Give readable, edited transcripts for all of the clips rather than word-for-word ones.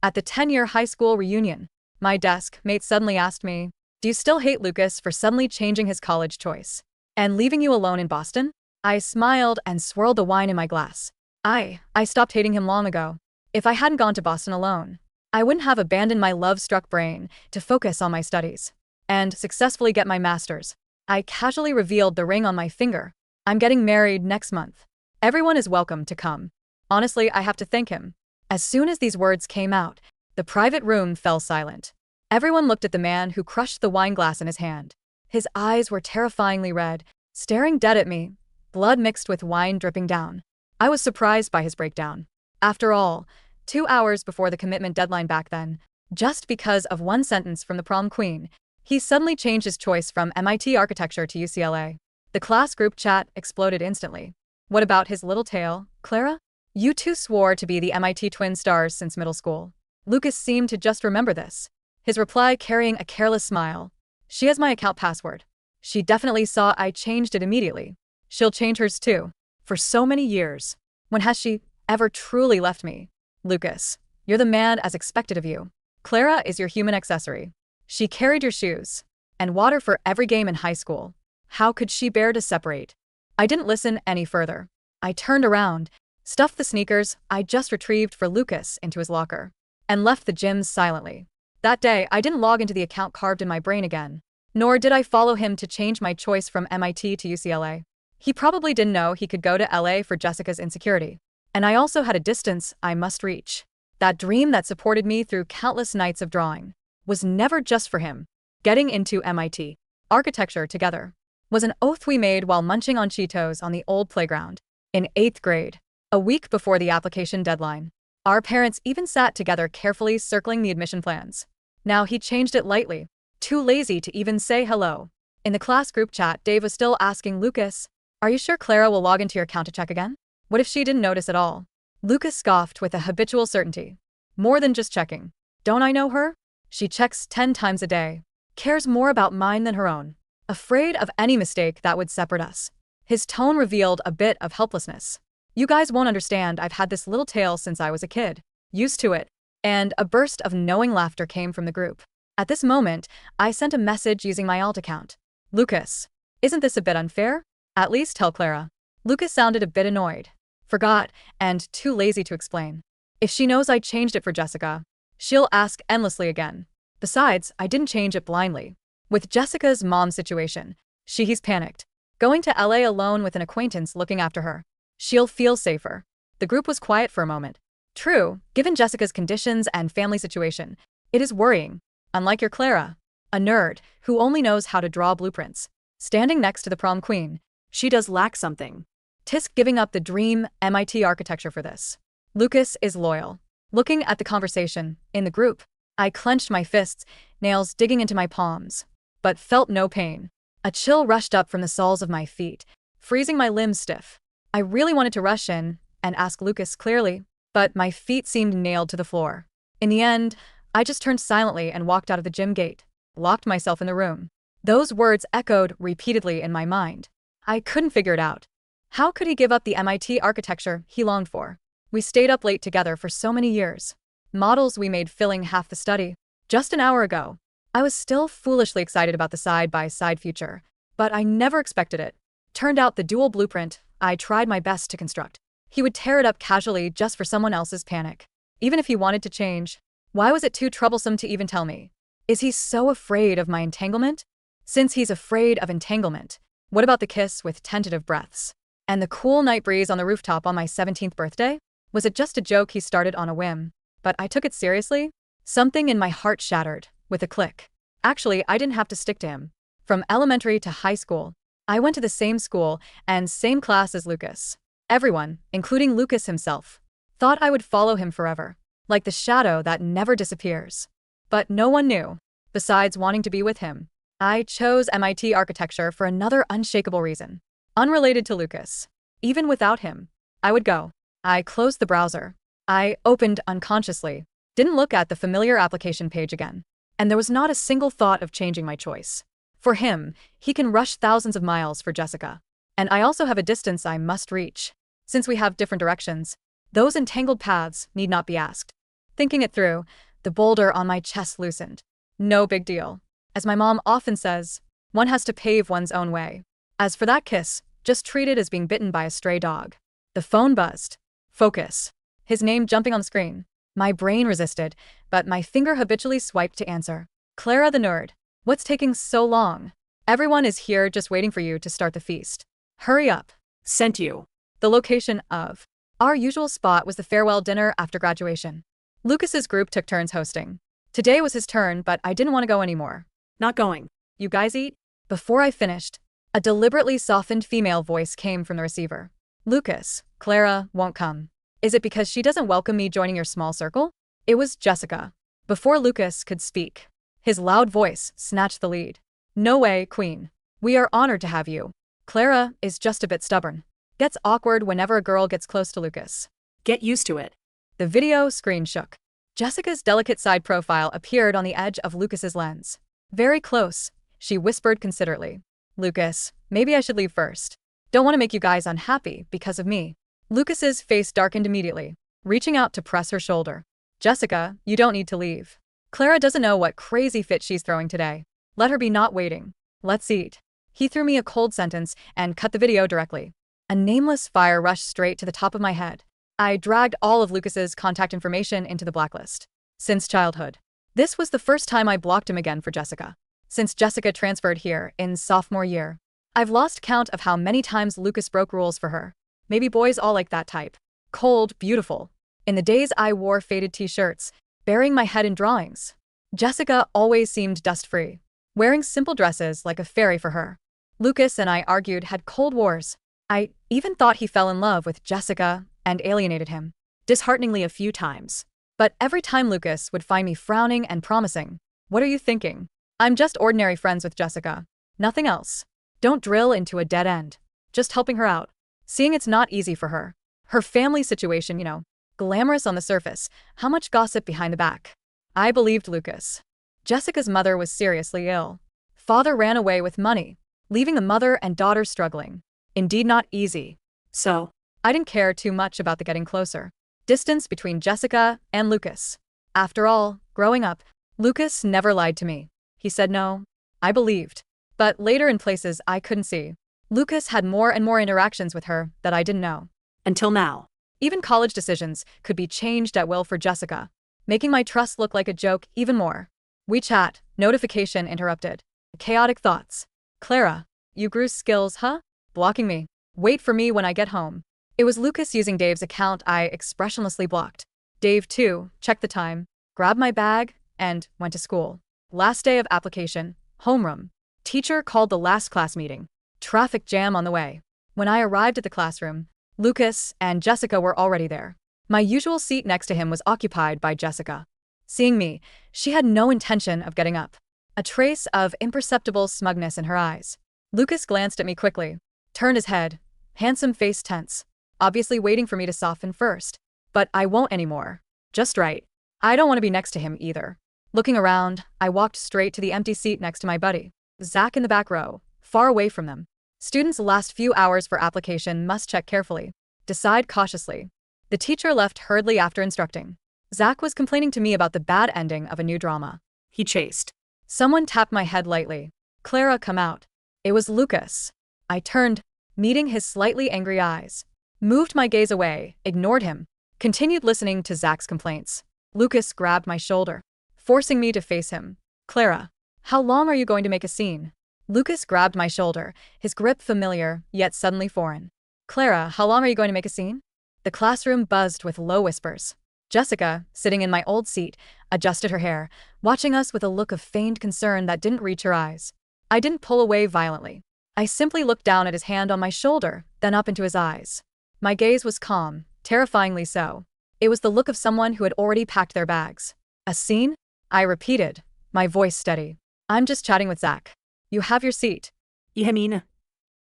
At the 10-year high school reunion, my desk mate suddenly asked me, "Do you still hate Lucas for suddenly changing his college choice and leaving you alone in Boston?" I smiled and swirled the wine in my glass. I stopped hating him long ago. If I hadn't gone to Boston alone, I wouldn't have abandoned my love-struck brain to focus on my studies and successfully get my master's. I casually revealed the ring on my finger. "I'm getting married next month. Everyone is welcome to come." Honestly, I have to thank him. As soon as these words came out, the private room fell silent. Everyone looked at the man who crushed the wine glass in his hand. His eyes were terrifyingly red, staring dead at me, blood mixed with wine dripping down. I was surprised by his breakdown. After all, 2 hours before the commitment deadline back then, just because of one sentence from the prom queen, he suddenly changed his choice from MIT architecture to UCLA. The class group chat exploded instantly. "What about his little tail, Clara? You two swore to be the MIT twin stars since middle school." Lucas seemed to just remember this, his reply carrying a careless smile. "She has my account password. She definitely saw I changed it immediately. She'll change hers too. For so many years. When has she ever truly left me? Lucas, you're the man as expected of you. Clara is your human accessory. She carried your shoes and water for every game in high school. How could she bear to separate?" I didn't listen any further. I turned around, stuffed the sneakers I just retrieved for Lucas into his locker, and left the gym silently. That day, I didn't log into the account carved in my brain again, nor did I follow him to change my choice from MIT to UCLA. He probably didn't know he could go to LA for Jessica's insecurity. And I also had a distance I must reach. That dream that supported me through countless nights of drawing was never just for him. Getting into MIT architecture together was an oath we made while munching on Cheetos on the old playground. In 8th grade, a week before the application deadline, our parents even sat together carefully circling the admission plans. Now he changed it lightly, too lazy to even say hello. In the class group chat, Dave was still asking Lucas, "Are you sure Clara will log into your account to check again? What if she didn't notice at all?" Lucas scoffed with a habitual certainty. "More than just checking. Don't I know her? She checks 10 times a day. Cares more about mine than her own. Afraid of any mistake that would separate us." His tone revealed a bit of helplessness. "You guys won't understand, I've had this little tail since I was a kid. Used to it." And a burst of knowing laughter came from the group. At this moment, I sent a message using my alt account. "Lucas, isn't this a bit unfair? At least tell Clara." Lucas sounded a bit annoyed, forgot, and too lazy to explain. "If she knows I changed it for Jessica, she'll ask endlessly again. Besides, I didn't change it blindly. With Jessica's mom situation, she's panicked. Going to LA alone with an acquaintance looking after her. She'll feel safer." The group was quiet for a moment. True, given Jessica's conditions and family situation, it is worrying. Unlike your Clara, a nerd who only knows how to draw blueprints, standing next to the prom queen, she does lack something. Tisk giving up the dream MIT architecture for this. Lucas is loyal. Looking at the conversation in the group, I clenched my fists, nails digging into my palms, but felt no pain. A chill rushed up from the soles of my feet, freezing my limbs stiff. I really wanted to rush in and ask Lucas clearly, but my feet seemed nailed to the floor. In the end, I just turned silently and walked out of the gym gate, locked myself in the room. Those words echoed repeatedly in my mind. I couldn't figure it out. How could he give up the MIT architecture he longed for? We stayed up late together for so many years. Models we made filling half the study. Just an hour ago, I was still foolishly excited about the side-by-side future, but I never expected it. Turned out the dual blueprint I tried my best to construct. He would tear it up casually just for someone else's panic. Even if he wanted to change, why was it too troublesome to even tell me? Is he so afraid of my entanglement? Since he's afraid of entanglement, what about the kiss with tentative breaths? And the cool night breeze on the rooftop on my 17th birthday? Was it just a joke he started on a whim? But I took it seriously? Something in my heart shattered, with a click. Actually, I didn't have to stick to him. From elementary to high school, I went to the same school and same class as Lucas. Everyone, including Lucas himself, thought I would follow him forever, like the shadow that never disappears. But no one knew. Besides wanting to be with him, I chose MIT architecture for another unshakable reason. Unrelated to Lucas. Even without him, I would go. I closed the browser. I opened unconsciously, didn't look at the familiar application page again. And there was not a single thought of changing my choice. For him, he can rush thousands of miles for Jessica. And I also have a distance I must reach. Since we have different directions, those entangled paths need not be asked. Thinking it through, the boulder on my chest loosened. No big deal. As my mom often says, one has to pave one's own way. As for that kiss, just treat it as being bitten by a stray dog. The phone buzzed. Focus. His name jumping on the screen. My brain resisted, but my finger habitually swiped to answer. Clara the nerd. What's taking so long? Everyone is here just waiting for you to start the feast. Hurry up. Sent you. The location of our usual spot was the farewell dinner after graduation. Lucas's group took turns hosting. Today was his turn, but I didn't want to go anymore. Not going. You guys eat? Before I finished, a deliberately softened female voice came from the receiver. Lucas, Clara won't come. Is it because she doesn't welcome me joining your small circle? It was Jessica. Before Lucas could speak, his loud voice snatched the lead. No way, Queen. We are honored to have you. Clara is just a bit stubborn. Gets awkward whenever a girl gets close to Lucas. Get used to it. The video screen shook. Jessica's delicate side profile appeared on the edge of Lucas's lens. Very close, she whispered considerately. Lucas, maybe I should leave first. Don't want to make you guys unhappy because of me. Lucas's face darkened immediately, reaching out to press her shoulder. Jessica, you don't need to leave. Clara doesn't know what crazy fit she's throwing today. Let her be not waiting. Let's eat. He threw me a cold sentence and cut the video directly. A nameless fire rushed straight to the top of my head. I dragged all of Lucas's contact information into the blacklist. Since childhood. This was the first time I blocked him again for Jessica. Since Jessica transferred here in sophomore year. I've lost count of how many times Lucas broke rules for her. Maybe boys all like that type. Cold, beautiful. In the days I wore faded t-shirts, burying my head in drawings. Jessica always seemed dust-free, wearing simple dresses like a fairy for her. Lucas and I argued, had cold wars. I even thought he fell in love with Jessica and alienated him, dishearteningly a few times. But every time Lucas would find me frowning and promising. What are you thinking? I'm just ordinary friends with Jessica. Nothing else. Don't drill into a dead end. Just helping her out. Seeing it's not easy for her. Her family situation, glamorous on the surface, how much gossip behind the back. I believed Lucas. Jessica's mother was seriously ill. Father ran away with money, leaving the mother and daughter struggling. Indeed not easy. So, I didn't care too much about the getting closer. Distance between Jessica and Lucas. After all, growing up, Lucas never lied to me. He said no. I believed. But later in places I couldn't see. Lucas had more and more interactions with her that I didn't know. Until now. Even college decisions could be changed at will for Jessica, making my trust look like a joke even more. WeChat, notification interrupted. Chaotic thoughts. Clara, you grew skills, huh? Blocking me. Wait for me when I get home. It was Lucas using Dave's account I expressionlessly blocked. Dave, too, checked the time, grabbed my bag, and went to school. Last day of application, homeroom. Teacher called the last class meeting. Traffic jam on the way. When I arrived at the classroom, Lucas and Jessica were already there. My usual seat next to him was occupied by Jessica. Seeing me, she had no intention of getting up. A trace of imperceptible smugness in her eyes. Lucas glanced at me quickly, turned his head, handsome face tense, obviously waiting for me to soften first. But I won't anymore. Just right. I don't want to be next to him either. Looking around, I walked straight to the empty seat next to my buddy, Zach, in the back row, far away from them. Students' last few hours for application must check carefully, decide cautiously. The teacher left hurriedly after instructing. Zach was complaining to me about the bad ending of a new drama. He chased. Someone tapped my head lightly. Clara, come out. It was Lucas. I turned, meeting his slightly angry eyes. Moved my gaze away, ignored him, continued listening to Zach's complaints. Lucas grabbed my shoulder, forcing me to face him. Clara, how long are you going to make a scene? Lucas grabbed my shoulder, his grip familiar, yet suddenly foreign. Clara, how long are you going to make a scene? The classroom buzzed with low whispers. Jessica, sitting in my old seat, adjusted her hair, watching us with a look of feigned concern that didn't reach her eyes. I didn't pull away violently. I simply looked down at his hand on my shoulder, then up into his eyes. My gaze was calm, terrifyingly so. It was the look of someone who had already packed their bags. A scene? I repeated, my voice steady. I'm just chatting with Zach. You have your seat. Yemina.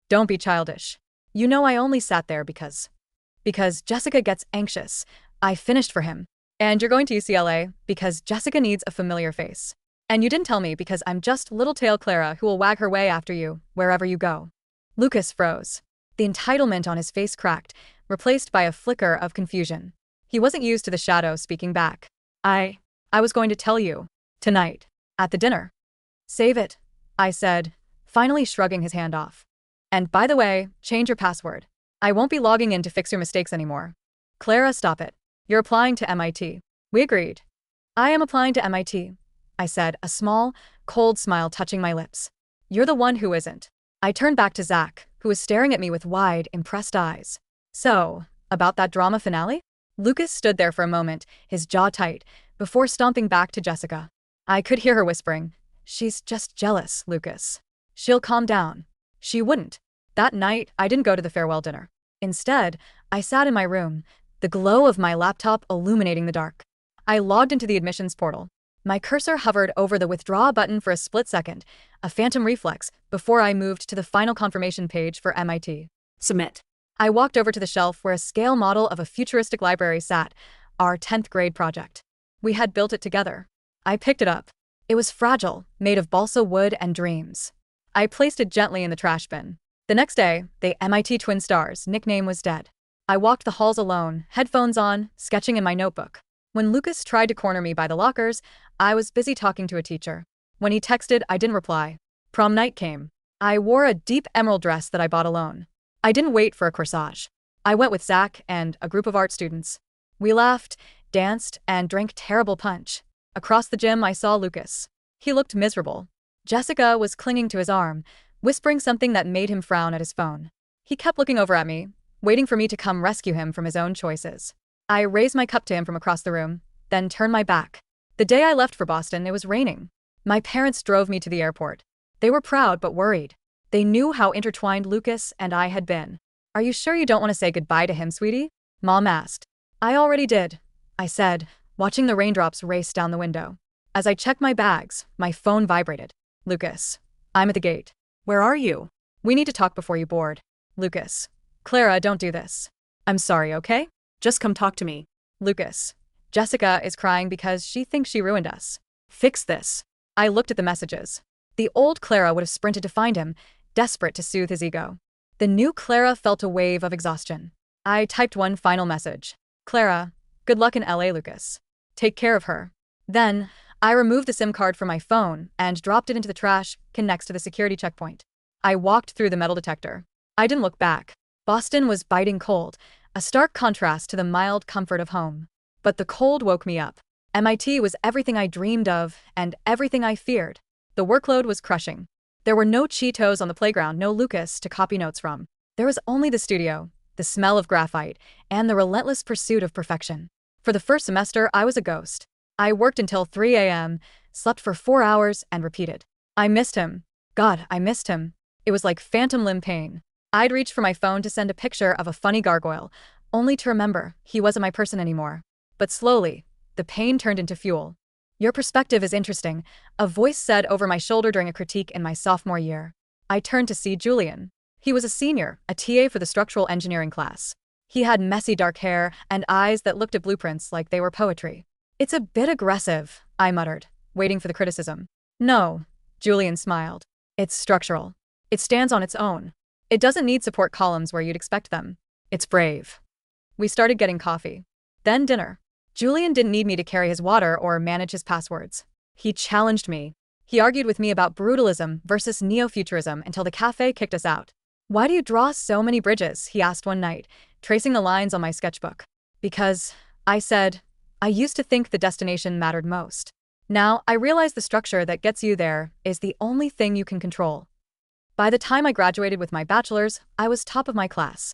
Don't be childish. You know I only sat there because Jessica gets anxious. I finished for him. And you're going to UCLA because Jessica needs a familiar face. And you didn't tell me because I'm just little tail Clara who will wag her way after you, wherever you go. Lucas froze. The entitlement on his face cracked, replaced by a flicker of confusion. He wasn't used to the shadow speaking back. I. I was going to tell you. Tonight. At the dinner. Save it, I said, finally shrugging his hand off. And by the way, change your password. I won't be logging in to fix your mistakes anymore. Clara, stop it. You're applying to MIT. We agreed. I am applying to MIT, I said, a small, cold smile touching my lips. You're the one who isn't. I turned back to Zach, who was staring at me with wide, impressed eyes. So, about that drama finale? Lucas stood there for a moment, his jaw tight, before stomping back to Jessica. I could hear her whispering, "She's just jealous, Lucas. She'll calm down." She wouldn't. That night, I didn't go to the farewell dinner. Instead, I sat in my room, the glow of my laptop illuminating the dark. I logged into the admissions portal. My cursor hovered over the withdraw button for a split second, a phantom reflex, before I moved to the final confirmation page for MIT. Submit. I walked over to the shelf where a scale model of a futuristic library sat, our 10th grade project. We had built it together. I picked it up. It was fragile, made of balsa wood and dreams. I placed it gently in the trash bin. The next day, the MIT Twin Stars nickname was dead. I walked the halls alone, headphones on, sketching in my notebook. When Lucas tried to corner me by the lockers, I was busy talking to a teacher. When he texted, I didn't reply. Prom night came. I wore a deep emerald dress that I bought alone. I didn't wait for a corsage. I went with Zach and a group of art students. We laughed, danced, and drank terrible punch. Across the gym, I saw Lucas. He looked miserable. Jessica was clinging to his arm, whispering something that made him frown at his phone. He kept looking over at me, waiting for me to come rescue him from his own choices. I raised my cup to him from across the room, then turned my back. The day I left for Boston, it was raining. My parents drove me to the airport. They were proud but worried. They knew how intertwined Lucas and I had been. "Are you sure you don't want to say goodbye to him, sweetie?" Mom asked. "I already did," I said, watching the raindrops race down the window. As I checked my bags, my phone vibrated. "Lucas, I'm at the gate." Where are you? "We need to talk before you board." "Lucas. Clara, don't do this." "I'm sorry, okay?" Just come talk to me. "Lucas. Jessica is crying because she thinks she ruined us. Fix this." I looked at the messages. The old Clara would have sprinted to find him, desperate to soothe his ego. The new Clara felt a wave of exhaustion. I typed one final message. "Clara, good luck in LA, Lucas. Take care of her." Then, I removed the SIM card from my phone and dropped it into the trash next to the security checkpoint. I walked through the metal detector. I didn't look back. Boston was biting cold, a stark contrast to the mild comfort of home. But the cold woke me up. MIT was everything I dreamed of and everything I feared. The workload was crushing. There were no Cheetos on the playground, no Lucas to copy notes from. There was only the studio, the smell of graphite, and the relentless pursuit of perfection. For the first semester, I was a ghost. I worked until 3 a.m., slept for 4 hours, and repeated. I missed him. God, I missed him. It was like phantom limb pain. I'd reach for my phone to send a picture of a funny gargoyle, only to remember he wasn't my person anymore. But slowly, the pain turned into fuel. "Your perspective is interesting," a voice said over my shoulder during a critique in my sophomore year. I turned to see Julian. He was a senior, a TA for the structural engineering class. He had messy dark hair and eyes that looked at blueprints like they were poetry. "It's a bit aggressive," I muttered, waiting for the criticism. "No," Julian smiled. "It's structural. It stands on its own. It doesn't need support columns where you'd expect them. It's brave." We started getting coffee. Then dinner. Julian didn't need me to carry his water or manage his passwords. He challenged me. He argued with me about brutalism versus neo-futurism until the cafe kicked us out. "Why do you draw so many bridges?" he asked one night, tracing the lines on my sketchbook. "Because," I said, "I used to think the destination mattered most. Now, I realize the structure that gets you there is the only thing you can control." By the time I graduated with my bachelor's, I was top of my class.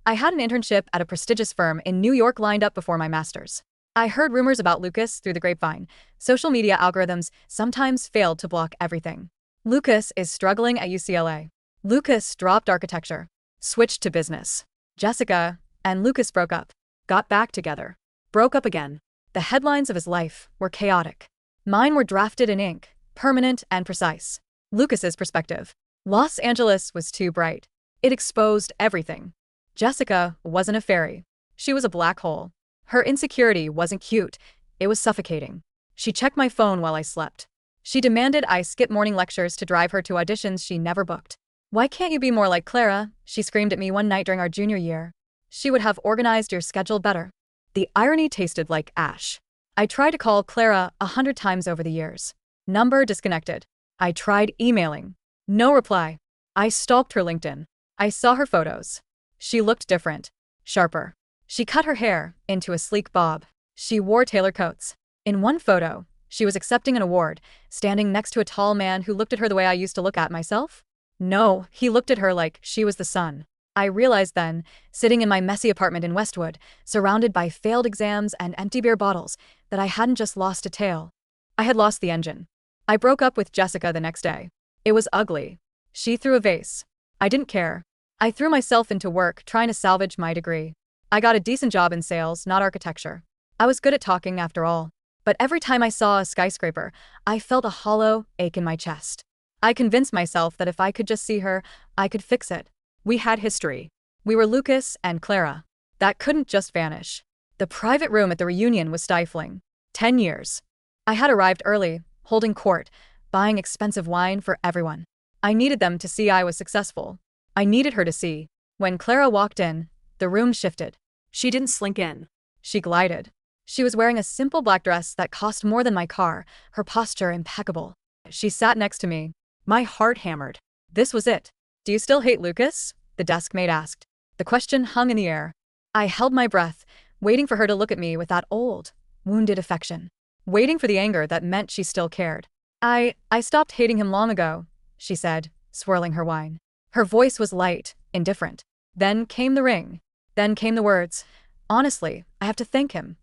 I had an internship at a prestigious firm in New York lined up before my master's. I heard rumors about Lucas through the grapevine. Social media algorithms sometimes failed to block everything. Lucas is struggling at UCLA. Lucas dropped architecture, switched to business. Jessica and Lucas broke up, got back together, broke up again. The headlines of his life were chaotic. Mine were drafted in ink, permanent and precise. Lucas's perspective. Los Angeles was too bright. It exposed everything. Jessica wasn't a fairy. She was a black hole. Her insecurity wasn't cute, it was suffocating. She checked my phone while I slept. She demanded I skip morning lectures to drive her to auditions she never booked. "Why can't you be more like Clara?" she screamed at me one night during our junior year. "She would have organized your schedule better." The irony tasted like ash. I tried to call Clara 100 times over the years. Number disconnected. I tried emailing. No reply. I stalked her LinkedIn. I saw her photos. She looked different. Sharper. She cut her hair into a sleek bob. She wore tailor coats. In one photo, she was accepting an award, standing next to a tall man who looked at her the way I used to look at myself. No, he looked at her like she was the sun. I realized then, sitting in my messy apartment in Westwood, surrounded by failed exams and empty beer bottles, that I hadn't just lost a tail. I had lost the engine. I broke up with Jessica the next day. It was ugly. She threw a vase. I didn't care. I threw myself into work trying to salvage my degree. I got a decent job in sales, not architecture. I was good at talking after all. But every time I saw a skyscraper, I felt a hollow ache in my chest. I convinced myself that if I could just see her, I could fix it. We had history. We were Lucas and Clara. That couldn't just vanish. The private room at the reunion was stifling. 10 years. I had arrived early, holding court, buying expensive wine for everyone. I needed them to see I was successful. I needed her to see. When Clara walked in, the room shifted. She didn't slink in. She glided. She was wearing a simple black dress that cost more than my car, her posture impeccable. She sat next to me. My heart hammered. This was it. Do you still hate Lucas? The desk mate asked. The question hung in the air. I held my breath, waiting for her to look at me with that old, wounded affection. Waiting for the anger that meant she still cared. I stopped hating him long ago, she said, swirling her wine. Her voice was light, indifferent. Then came the ring. Then came the words. Honestly, I have to thank him.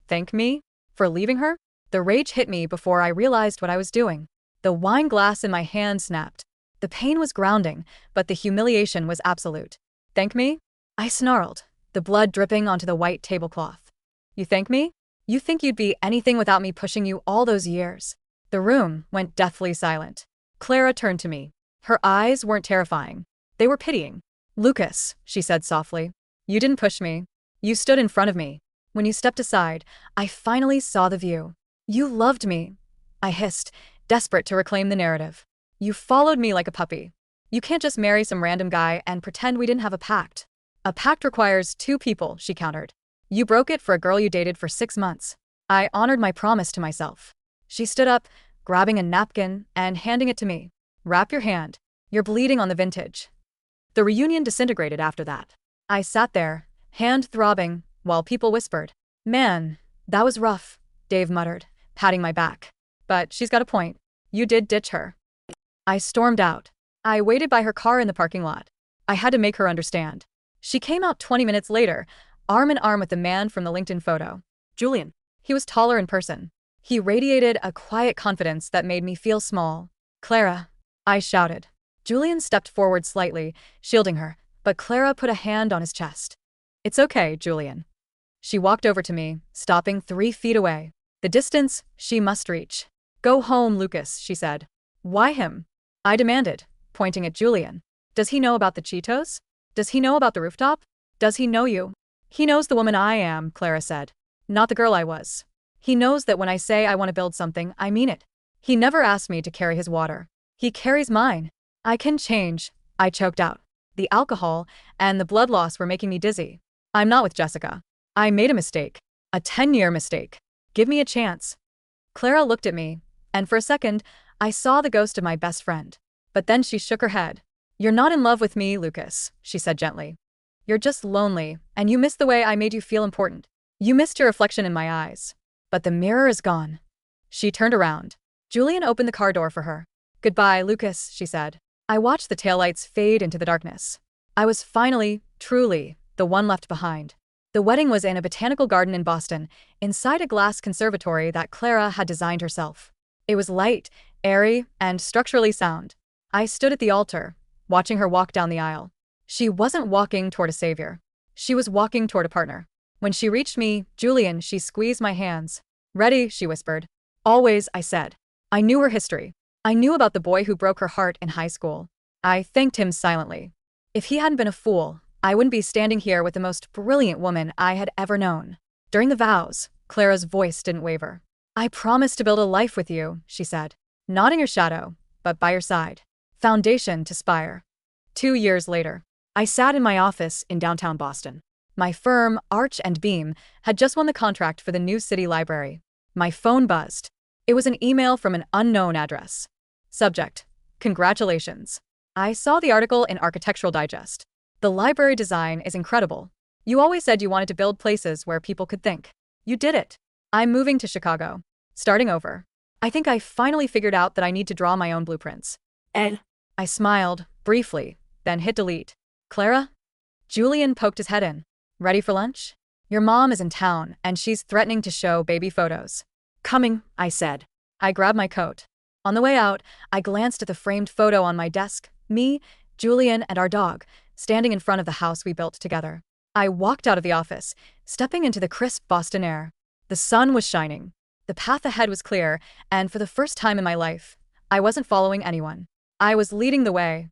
Thank me? For leaving her? The rage hit me before I realized what I was doing. The wine glass in my hand snapped. The pain was grounding, but the humiliation was absolute. Thank me? I snarled, the blood dripping onto the white tablecloth. You thank me? You think you'd be anything without me pushing you all those years? The room went deathly silent. Clara turned to me. Her eyes weren't terrifying. They were pitying. Lucas, she said softly. You didn't push me. You stood in front of me. When you stepped aside, I finally saw the view. You loved me. I hissed, desperate to reclaim the narrative. You followed me like a puppy. You can't just marry some random guy and pretend we didn't have a pact. A pact requires two people, she countered. You broke it for a girl you dated for 6 months. I honored my promise to myself. She stood up, grabbing a napkin and handing it to me. Wrap your hand. You're bleeding on the vintage. The reunion disintegrated after that. I sat there, hand throbbing, while people whispered. Man, that was rough, Dave muttered, patting my back. But she's got a point. You did ditch her. I stormed out. I waited by her car in the parking lot. I had to make her understand. She came out 20 minutes later, arm in arm with the man from the LinkedIn photo. Julian. He was taller in person. He radiated a quiet confidence that made me feel small. Clara, I shouted. Julian stepped forward slightly, shielding her, but Clara put a hand on his chest. It's okay, Julian. She walked over to me, stopping 3 feet away. The distance she must reach. Go home, Lucas, she said. Why him? I demanded, pointing at Julian. Does he know about the Cheetos? Does he know about the rooftop? Does he know you? He knows the woman I am, Clara said. Not the girl I was. He knows that when I say I want to build something, I mean it. He never asked me to carry his water. He carries mine. I can change, I choked out. The alcohol and the blood loss were making me dizzy. I'm not with Jessica. I made a mistake. A 10-year mistake. Give me a chance. Clara looked at me, and for a second, I saw the ghost of my best friend. But then she shook her head. You're not in love with me, Lucas, she said gently. You're just lonely, and you missed the way I made you feel important. You missed your reflection in my eyes. But the mirror is gone. She turned around. Julian opened the car door for her. Goodbye, Lucas, she said. I watched the taillights fade into the darkness. I was finally, truly, the one left behind. The wedding was in a botanical garden in Boston, inside a glass conservatory that Clara had designed herself. It was light, airy, and structurally sound. I stood at the altar, watching her walk down the aisle. She wasn't walking toward a savior. She was walking toward a partner. When she reached me, Julian, she squeezed my hands. Ready, she whispered. Always, I said. I knew her history. I knew about the boy who broke her heart in high school. I thanked him silently. If he hadn't been a fool, I wouldn't be standing here with the most brilliant woman I had ever known. During the vows, Clara's voice didn't waver. I promise to build a life with you, she said. Not in your shadow, but by your side. Foundation to spire. 2 years later, I sat in my office in downtown Boston. My firm, Arch and Beam, had just won the contract for the new city library. My phone buzzed. It was an email from an unknown address. Subject: Congratulations. I saw the article in Architectural Digest. The library design is incredible. You always said you wanted to build places where people could think. You did it. I'm moving to Chicago. Starting over. I think I finally figured out that I need to draw my own blueprints. Ed. I smiled, briefly, then hit delete. Clara? Julian poked his head in. Ready for lunch? Your mom is in town, and she's threatening to show baby photos. Coming, I said. I grabbed my coat. On the way out, I glanced at the framed photo on my desk, me, Julian, and our dog, standing in front of the house we built together. I walked out of the office, stepping into the crisp Boston air. The sun was shining. The path ahead was clear, and for the first time in my life, I wasn't following anyone. I was leading the way.